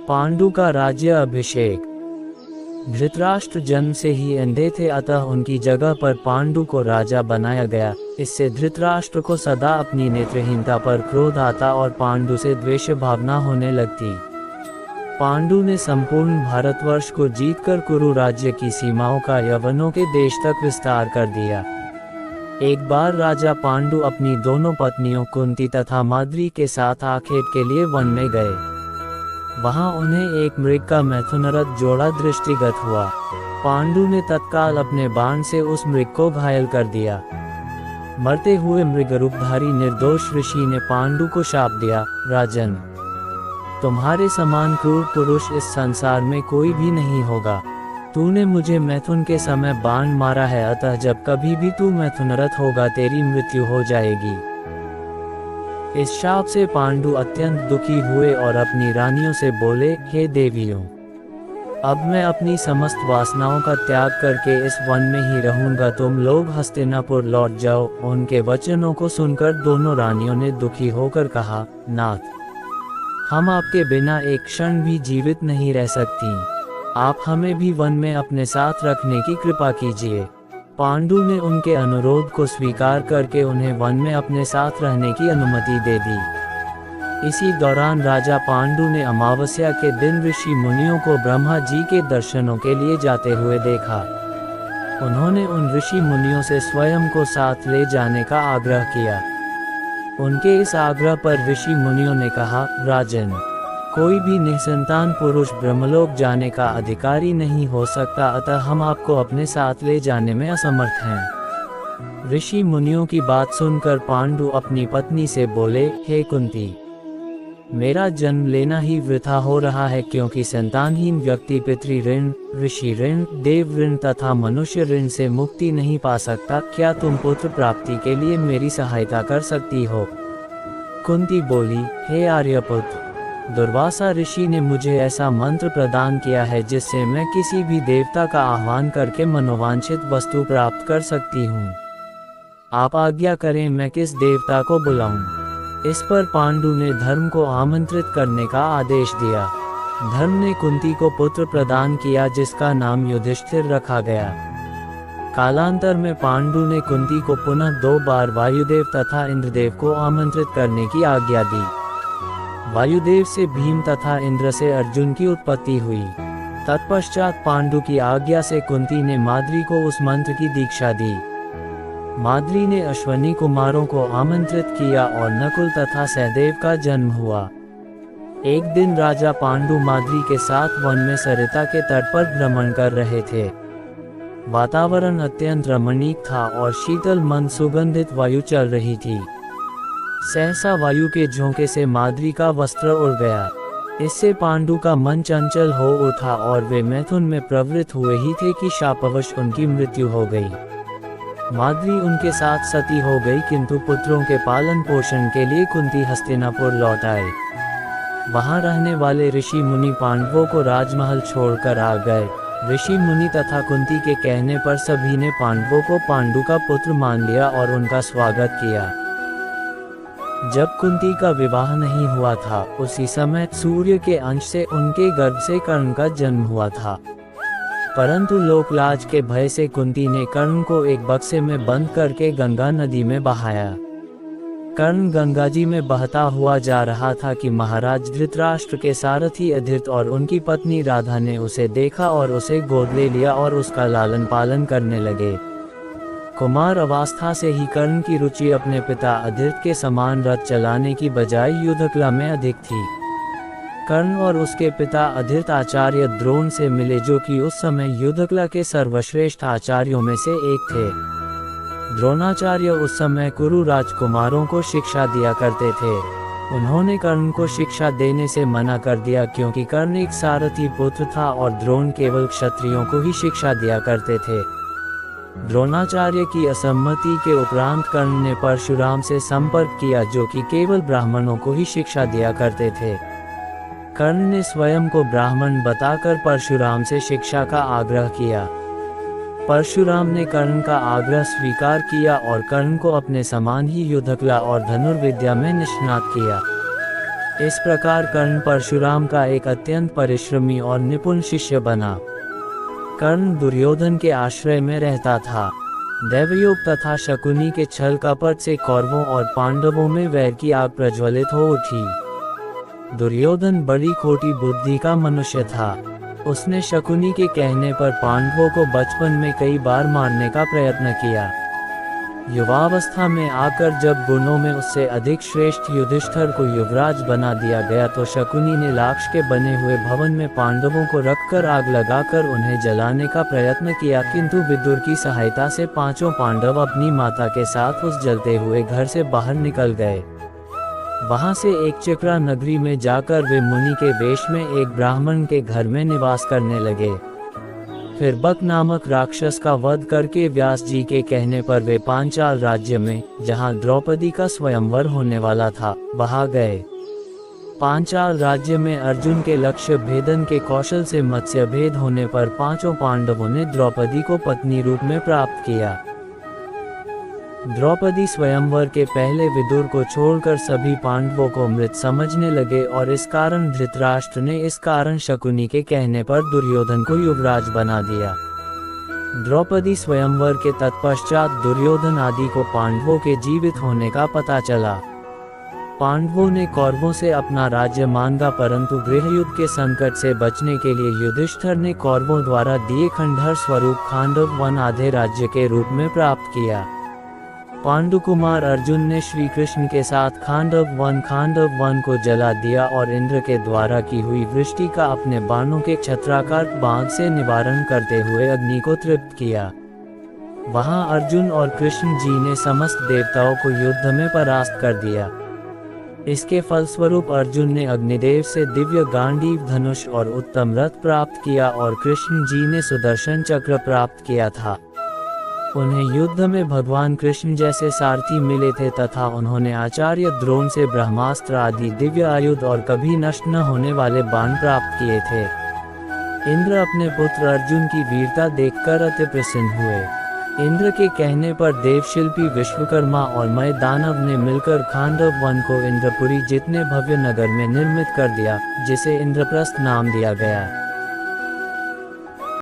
पांडु का राज्य अभिषेक। धृतराष्ट्र जन्म से ही अंधे थे, अतः उनकी जगह पर पांडु को राजा बनाया गया। इससे धृतराष्ट्र को सदा अपनी नेत्रहीनता पर क्रोध आता और पांडु से द्वेष भावना होने लगती। पांडु ने संपूर्ण भारतवर्ष को जीतकर कुरु राज्य की सीमाओं का यवनों के देश तक विस्तार कर दिया। एक बार राजा पांडु अपनी दोनों पत्नियों कुंती तथा माद्री के साथ आखेट के लिए वन में गए। वहां उन्हें एक मृग का मैथुनरथ जोड़ा दृष्टिगत हुआ। पांडु ने तत्काल अपने बाण से उस मृग को घायल कर दिया। मरते हुए मृगरूपधारी निर्दोष ऋषि ने पांडु को शाप दिया, राजन, तुम्हारे समान क्रूर पुरुष इस संसार में कोई भी नहीं होगा। तूने मुझे मैथुन के समय बाण मारा है, अतः जब कभी भी तू मैथुनरथ होगा तेरी मृत्यु हो जाएगी। इस शाप से पांडु अत्यंत दुखी हुए और अपनी रानियों से बोले, हे देवियों, अब मैं अपनी समस्त वासनाओं का त्याग करके इस वन में ही रहूंगा, तुम लोग हस्तिनापुर लौट जाओ। उनके वचनों को सुनकर दोनों रानियों ने दुखी होकर कहा, नाथ, हम आपके बिना एक क्षण भी जीवित नहीं रह सकती, आप हमें भी वन में अपने साथ रखने की कृपा कीजिए। पांडु ने उनके अनुरोध को स्वीकार करके उन्हें वन में अपने साथ रहने की अनुमति दे दी। इसी दौरान राजा पांडु ने अमावस्या के दिन ऋषि मुनियों को ब्रह्मा जी के दर्शनों के लिए जाते हुए देखा। उन्होंने उन ऋषि मुनियों से स्वयं को साथ ले जाने का आग्रह किया। उनके इस आग्रह पर ऋषि मुनियों ने कहा, राजन, कोई भी निसंतान पुरुष ब्रह्मलोक जाने का अधिकारी नहीं हो सकता, अतः हम आपको अपने साथ ले जाने में असमर्थ हैं। ऋषि मुनियों की बात सुनकर पांडु अपनी पत्नी से बोले, हे कुंती, मेरा जन्म लेना ही वृथा हो रहा है, क्योंकि संतानहीन व्यक्ति पितृ ऋण, ऋषि ऋण, देव ऋण तथा मनुष्य ऋण से मुक्ति नहीं पा सकता। क्या तुम पुत्र प्राप्ति के लिए मेरी सहायता कर सकती हो? कुंती बोली, हे आर्यपुत्र, दुर्वासा ऋषि ने मुझे ऐसा मंत्र प्रदान किया है जिससे मैं किसी भी देवता का आह्वान करके मनोवांछित वस्तु प्राप्त कर सकती हूँ। आप आज्ञा करें, मैं किस देवता को बुलाऊं? इस पर पांडु ने धर्म को आमंत्रित करने का आदेश दिया। धर्म ने कुंती को पुत्र प्रदान किया जिसका नाम युधिष्ठिर रखा गया। कालांतर में पांडु ने कुंती को पुनः 2 बार वायुदेव तथा इंद्रदेव को आमंत्रित करने की आज्ञा दी। वायुदेव से भीम तथा इंद्र से अर्जुन की उत्पत्ति हुई। तत्पश्चात पांडु की आज्ञा से कुंती ने माद्री को उस मंत्र की दीक्षा दी। माद्री ने अश्वनी कुमारों को आमंत्रित किया और नकुल तथा सहदेव का जन्म हुआ। एक दिन राजा पांडु माद्री के साथ वन में सरिता के तट पर भ्रमण कर रहे थे। वातावरण अत्यंत रमणीक था और शीतल मंद सुगंधित वायु चल रही थी। सहसा वायु के झोंके से माद्री का वस्त्र उड़ गया। इससे पांडु का मन चंचल हो उठा और वे मैथुन में प्रवृत्त हुए ही थे कि शापवश उनकी मृत्यु हो गई। माद्री उनके साथ सती हो गई, किंतु पुत्रों के पालन पोषण के लिए कुंती हस्तिनापुर लौट आए। वहां रहने वाले ऋषि मुनि पांडवों को राजमहल छोड़कर आ गए। ऋषि मुनि तथा कुंती के कहने पर सभी ने पांडवों को पांडु का पुत्र मान लिया और उनका स्वागत किया। जब कुंती का विवाह नहीं हुआ था, उसी समय सूर्य के अंश से उनके गर्भ से कर्ण का जन्म हुआ था। परंतु लोकलाज के भय से कुंती ने कर्ण को एक बक्से में बंद करके गंगा नदी में बहाया। कर्ण गंगा जी में बहता हुआ जा रहा था कि महाराज धृतराष्ट्र के सारथी अधृत और उनकी पत्नी राधा ने उसे देखा और उसे गोद ले लिया और उसका लालन पालन करने लगे। कुमार अवस्था से ही कर्ण की रुचि अपने पिता अधृत के समान रथ चलाने की बजाय युद्धकला में अधिक थी। कर्ण और उसके पिता अधृत आचार्य द्रोण से मिले, जो कि उस समय युद्धकला के सर्वश्रेष्ठ आचार्यों में से एक थे। द्रोणाचार्य उस समय कुरु राजकुमारों को शिक्षा दिया करते थे। उन्होंने कर्ण को शिक्षा देने से मना कर दिया, क्योंकि कर्ण एक सारथी पुत्र था और द्रोण केवल क्षत्रियों को ही शिक्षा दिया करते थे। द्रोणाचार्य की असम्मति के उपरांत कर्ण ने परशुराम से संपर्क किया, जो कि केवल ब्राह्मणों को ही शिक्षा दिया करते थे। कर्ण ने स्वयं को ब्राह्मण बताकर परशुराम से शिक्षा का आग्रह किया। परशुराम ने कर्ण का आग्रह स्वीकार किया और कर्ण को अपने समान ही युद्धकला और धनुर्विद्या में निष्णात किया। इस प्रकार कर्ण परशुराम का एक अत्यंत परिश्रमी और निपुण शिष्य बना। कर्ण दुर्योधन के आश्रय में रहता था। दैवयोग तथा शकुनी के छल कपट से कौरवों और पांडवों में वैर की आग प्रज्वलित हो उठी। दुर्योधन बड़ी खोटी बुद्धि का मनुष्य था। उसने शकुनी के कहने पर पांडवों को बचपन में कई बार मारने का प्रयत्न किया। युवावस्था में आकर जब गुणों में उससे अधिक श्रेष्ठ युधिष्ठिर को युवराज बना दिया गया तो शकुनी ने लाक्ष के बने हुए भवन में पांडवों को रखकर आग लगाकर उन्हें जलाने का प्रयत्न किया, किंतु विदुर की सहायता से पांचों पांडव अपनी माता के साथ उस जलते हुए घर से बाहर निकल गए। वहां से एक चिक्रा नगरी में जाकर वे मुनि के वेश में एक ब्राह्मण के घर में निवास करने लगे। फिर बक नामक राक्षस का वध करके व्यास जी के कहने पर वे पांचाल राज्य में, जहां द्रौपदी का स्वयंवर होने वाला था, वहां गए। पांचाल राज्य में अर्जुन के लक्ष्य भेदन के कौशल से मत्स्य भेद होने पर पांचों पांडवों ने द्रौपदी को पत्नी रूप में प्राप्त किया। द्रौपदी स्वयंवर के पहले विदुर को छोड़कर सभी पांडवों को मृत समझने लगे और इस कारण धृतराष्ट्र ने इस कारण शकुनी के कहने पर दुर्योधन को युवराज बना दिया। द्रौपदी स्वयंवर के तत्पश्चात दुर्योधन आदि को पांडवों के जीवित होने का पता चला। पांडवों ने कौरवों से अपना राज्य मांगा, परंतु गृहयुद्ध के संकट से बचने के लिए युधिष्ठिर ने कौरवों द्वारा दिए खंडहर स्वरूप खांडव वन आधे राज्य के रूप में प्राप्त किया। पांडुकुमार अर्जुन ने श्री कृष्ण के साथ खांडव वन को जला दिया और इंद्र के द्वारा की हुई वृष्टि का अपने बाणों के छत्राकार बाण से निवारण करते हुए अग्नि को तृप्त किया। वहां अर्जुन और कृष्ण जी ने समस्त देवताओं को युद्ध में परास्त कर दिया। इसके फलस्वरूप अर्जुन ने अग्निदेव से दिव्य गांडीव धनुष और उत्तम रथ प्राप्त किया और कृष्ण जी ने सुदर्शन चक्र प्राप्त किया था। उन्हें युद्ध में भगवान कृष्ण जैसे सारथी मिले थे तथा उन्होंने आचार्य द्रोण से ब्रह्मास्त्र आदि दिव्य आयुध और कभी नष्ट न होने वाले बाण प्राप्त किए थे। इंद्र अपने पुत्र अर्जुन की वीरता देखकर अति प्रसन्न हुए। इंद्र के कहने पर देवशिल्पी विश्वकर्मा और मय दानव ने मिलकर खांडव वन को इंद्रपुरी जितने भव्य नगर में निर्मित कर दिया, जिसे इंद्रप्रस्थ नाम दिया गया।